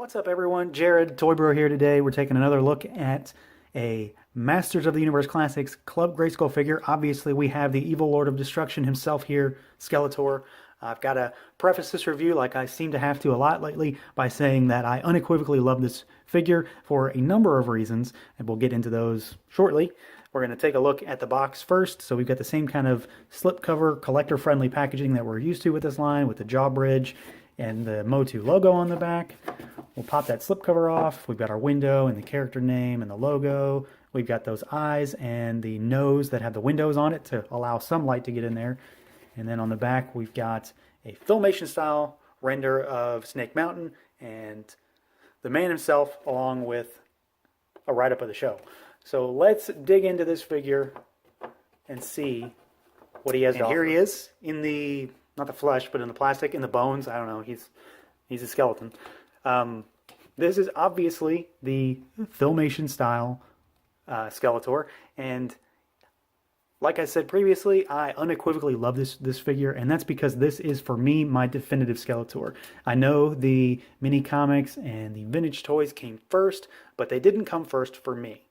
What's up everyone, Jared, Toybro here today. We're taking another look at a Masters of the Universe Classics Club Grayskull figure. Obviously we have the evil Lord of Destruction himself here, Skeletor. I've got to preface this review like I seem to have to a lot lately by saying that I unequivocally love this figure for a number of reasons, and we'll get into those shortly. We're going to take a look at the box first. So we've got the same kind of slipcover, collector-friendly packaging that we're used to with this line, with the jaw bridge and the Motu logo on the back. We'll pop that slipcover off. We've got our window and the character name and the logo. We've got those eyes and the nose that have the windows on it to allow some light to get in there. And then on the back, we've got a Filmation style render of Snake Mountain and the man himself, along with a write-up of the show. So let's dig into this figure and see what he has to offer. Here he is in the, not the flesh, but in the plastic, in the bones. I don't know, he's a skeleton. This is obviously the Filmation style Skeletor, and like I said previously, I unequivocally love this figure, and that's because this is, for me, my definitive Skeletor. I know the mini comics and the vintage toys came first, but they didn't come first for me.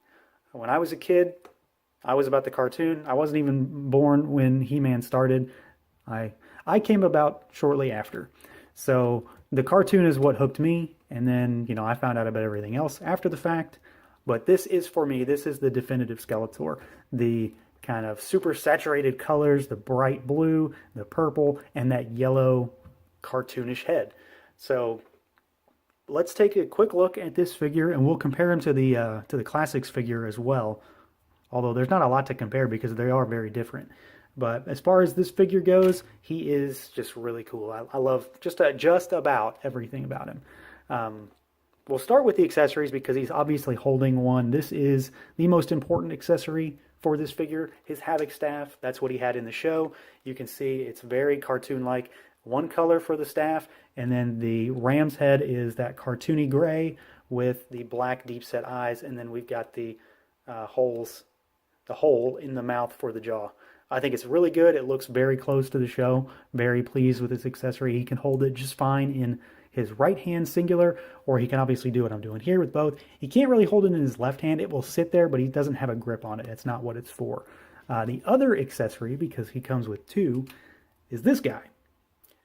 When I was a kid, I was about the cartoon. I wasn't even born when He-Man started. I came about shortly after. So the cartoon is what hooked me, and then, you know, I found out about everything else after the fact. But this is, for me, this is the definitive Skeletor. The kind of super saturated colors, the bright blue, the purple, and that yellow cartoonish head. So let's take a quick look at this figure, and we'll compare him to the Classics figure as well. Although there's not a lot to compare because they are very different. But as far as this figure goes, he is just really cool. I love just about everything about him. We'll start with the accessories because he's obviously holding one. This is the most important accessory for this figure, his Havoc staff. That's what he had in the show. You can see it's very cartoon-like. One color for the staff, and then the ram's head is that cartoony gray with the black deep-set eyes, and then we've got the hole in the mouth for the jaw. I think it's really good. It looks very close to the show. Very pleased with this accessory. He can hold it just fine in his right hand singular, or he can obviously do what I'm doing here with both. He can't really hold it in his left hand. It will sit there, but he doesn't have a grip on it. That's not what it's for. The other accessory, because he comes with two, is this guy.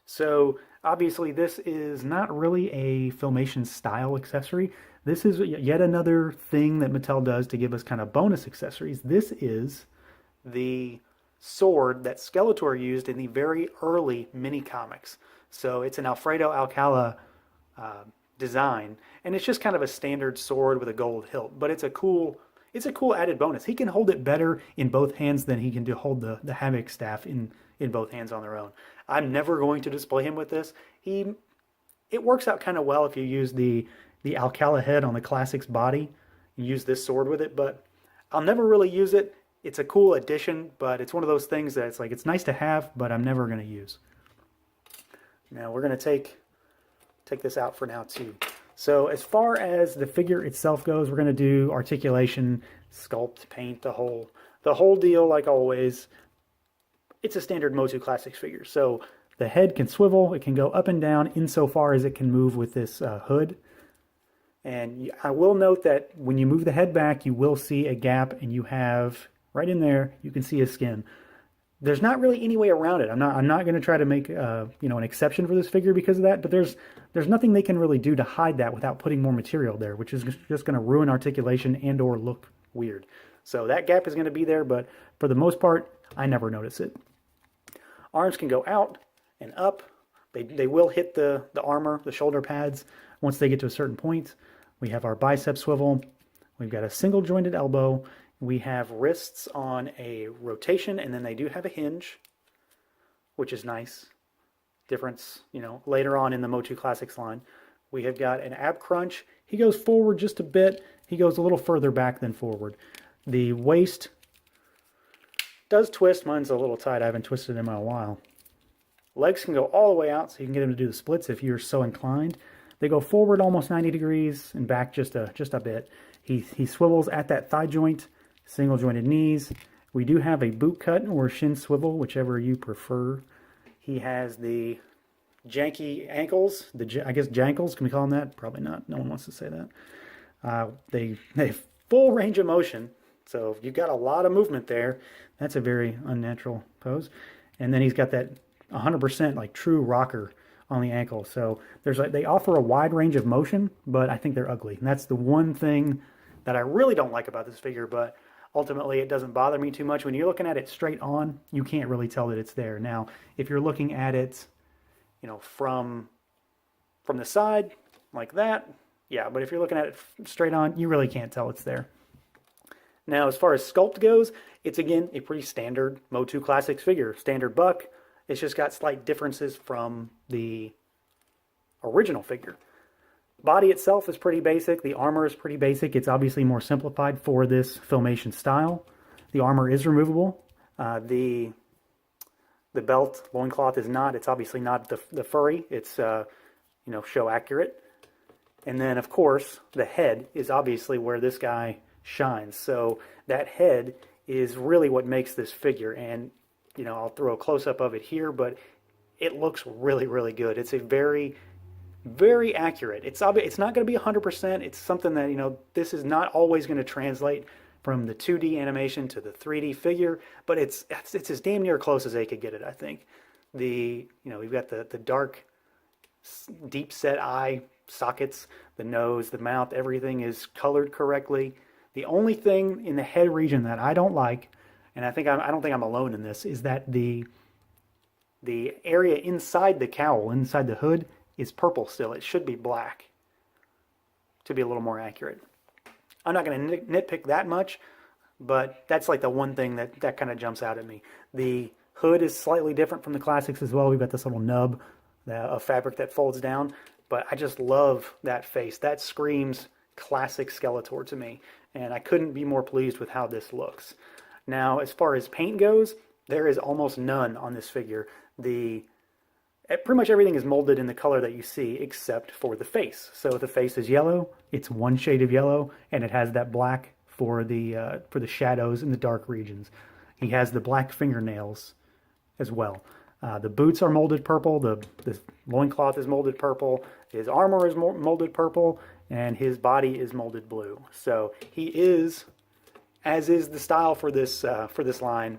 So obviously this is not really a Filmation style accessory. This is yet another thing that Mattel does to give us kind of bonus accessories. This is the sword that Skeletor used in the very early mini comics. So it's an Alfredo Alcala design, and it's just kind of a standard sword with a gold hilt, but it's a cool added bonus. He can hold it better in both hands than he can hold the Havoc staff in both hands on their own. I'm never going to display him with this. It works out kind of well if you use the Alcala head on the Classics body. You use this sword with it, but I'll never really use it. It's a cool addition, but it's one of those things that it's like, it's nice to have, but I'm never going to use. Now we're going to take this out for now too. So as far as the figure itself goes, we're going to do articulation, sculpt, paint, the whole deal like always. It's a standard Motu Classics figure. So the head can swivel, it can go up and down insofar as it can move with this hood. And I will note that when you move the head back, you will see a gap, and you have right in there, you can see his skin. There's not really any way around it. I'm not going to try to make an exception for this figure because of that. But there's nothing they can really do to hide that without putting more material there, which is just going to ruin articulation and/or look weird. So that gap is going to be there, but for the most part, I never notice it. Arms can go out and up. They will hit the armor, the shoulder pads, once they get to a certain point. We have our bicep swivel. We've got a single jointed elbow. We have wrists on a rotation, and then they do have a hinge, which is nice. Difference, later on in the Motu Classics line. We have got an ab crunch. He goes forward just a bit. He goes a little further back than forward. The waist does twist. Mine's a little tight. I haven't twisted him in a while. Legs can go all the way out, so you can get him to do the splits if you're so inclined. They go forward almost 90 degrees and back just a bit. He swivels at that thigh joint. Single jointed knees. We do have a boot cut or shin swivel, whichever you prefer. He has the janky ankles. I guess jankles, can we call them that? Probably not. No one wants to say that. They have full range of motion. So if you've got a lot of movement there, that's a very unnatural pose. And then he's got that 100% like true rocker on the ankle. So there's like, they offer a wide range of motion, but I think they're ugly. And that's the one thing that I really don't like about this figure, but ultimately it doesn't bother me too much. When you're looking at it straight on, you can't really tell that it's there. Now, if you're looking at it, you know, from the side like that, yeah, but if you're looking at it straight on, you really can't tell it's there. Now, as far as sculpt goes, it's again a pretty standard Motu Classics figure, standard buck. It's just got slight differences from the original figure. Body itself is pretty basic. The armor is pretty basic. It's obviously more simplified for this Filmation style. The armor is removable. The belt loincloth is not. It's obviously not the furry. It's you know, show accurate. And then of course the head is obviously where this guy shines. So that head is really what makes this figure. And you know, I'll throw a close-up of it here, but it looks really, really good. It's a very, very accurate. It's not going to be 100%. It's something that, you know, this is not always going to translate from the 2D animation to the 3D figure, but it's as damn near close as they could get it, I think. You know, we've got the dark, deep set eye sockets, the nose, the mouth, everything is colored correctly. The only thing in the head region that I don't like, and I don't think I'm alone in this, is that the area inside the cowl, inside the hood, is purple still. It should be black, to be a little more accurate. I'm not going to nitpick that much, but that's like the one thing that kind of jumps out at me. The hood is slightly different from the classics as well. We've got this little nub of fabric that folds down, but I just love that face. That screams classic Skeletor to me, and I couldn't be more pleased with how this looks. Now, as far as paint goes, there is almost none on this figure. Pretty much everything is molded in the color that you see except for the face. So the face is yellow, it's one shade of yellow, and it has that black for the shadows in the dark regions. He has the black fingernails as well. The boots are molded purple, the loincloth is molded purple, his armor is molded purple, and his body is molded blue. So he is, as is the style for this line,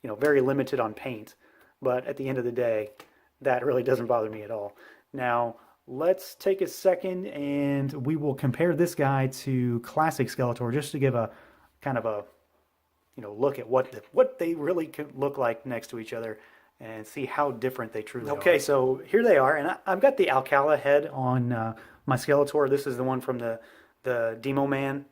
you know, very limited on paint. But at the end of the day, that really doesn't bother me at all. Now, let's take a second and we will compare this guy to classic Skeletor just to give a kind of a, you know, look at what they really could look like next to each other and see how different they truly are. Okay, so here they are, and I've got the Alcala head on my Skeletor. This is the one from the Demo Man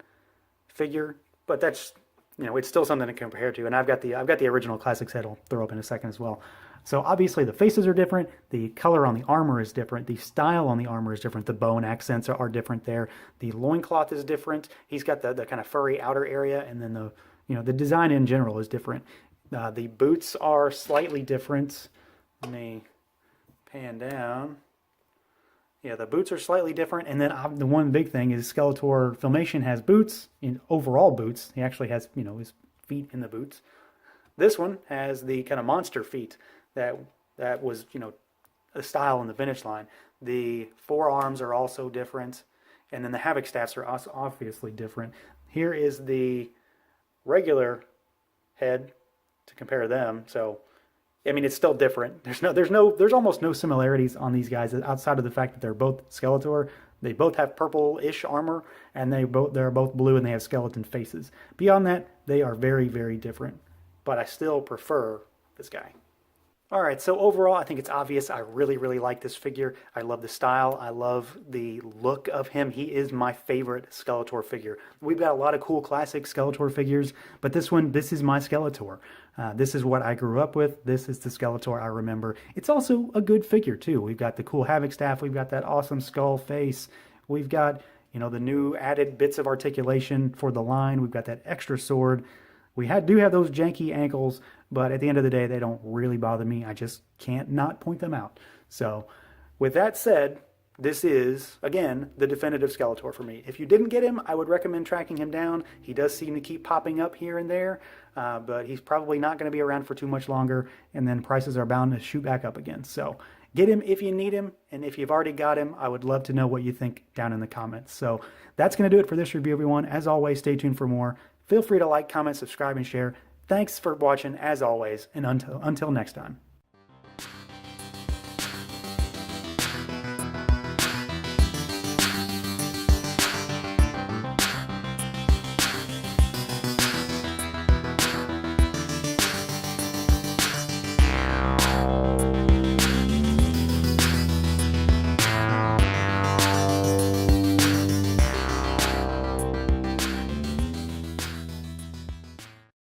figure, but that's, you know, it's still something to compare to. And I've got the original classics head I'll throw up in a second as well. So obviously the faces are different, the color on the armor is different, the style on the armor is different, the bone accents are different there, the loincloth is different, he's got the kind of furry outer area, and then the design in general is different. The boots are slightly different. Let me pan down. Yeah, the boots are slightly different, and then the one big thing is Skeletor Filmation has boots, in overall boots. He actually has, you know, his feet in the boots. This one has the kind of monster feet that was, you know, a style in the finish line. The forearms are also different, and then the Havoc staffs are also obviously different. Here is the regular head to compare them. So, I mean, it's still different. There's almost no similarities on these guys outside of the fact that they're both Skeletor. They both have purple-ish armor, and they're both blue, and they have skeleton faces. Beyond that, they are very, very different. But I still prefer this guy. All right, so overall, I think it's obvious. I really, really like this figure. I love the style. I love the look of him. He is my favorite Skeletor figure. We've got a lot of cool classic Skeletor figures, but this is my Skeletor. This is what I grew up with. This is the Skeletor I remember. It's also a good figure, too. We've got the cool Havoc staff. We've got that awesome skull face. We've got, you know, the new added bits of articulation for the line. We've got that extra sword. We do have those janky ankles, but at the end of the day, they don't really bother me. I just can't not point them out. So with that said, this is, again, the definitive Skeletor for me. If you didn't get him, I would recommend tracking him down. He does seem to keep popping up here and there, but he's probably not going to be around for too much longer, and then prices are bound to shoot back up again. So Get him if you need him, and if you've already got him, I would love to know what you think down in the comments. So that's going to do it for this review, everyone. As always, stay tuned for more. Feel free to like, comment, subscribe, and share. Thanks for watching, as always, and until next time.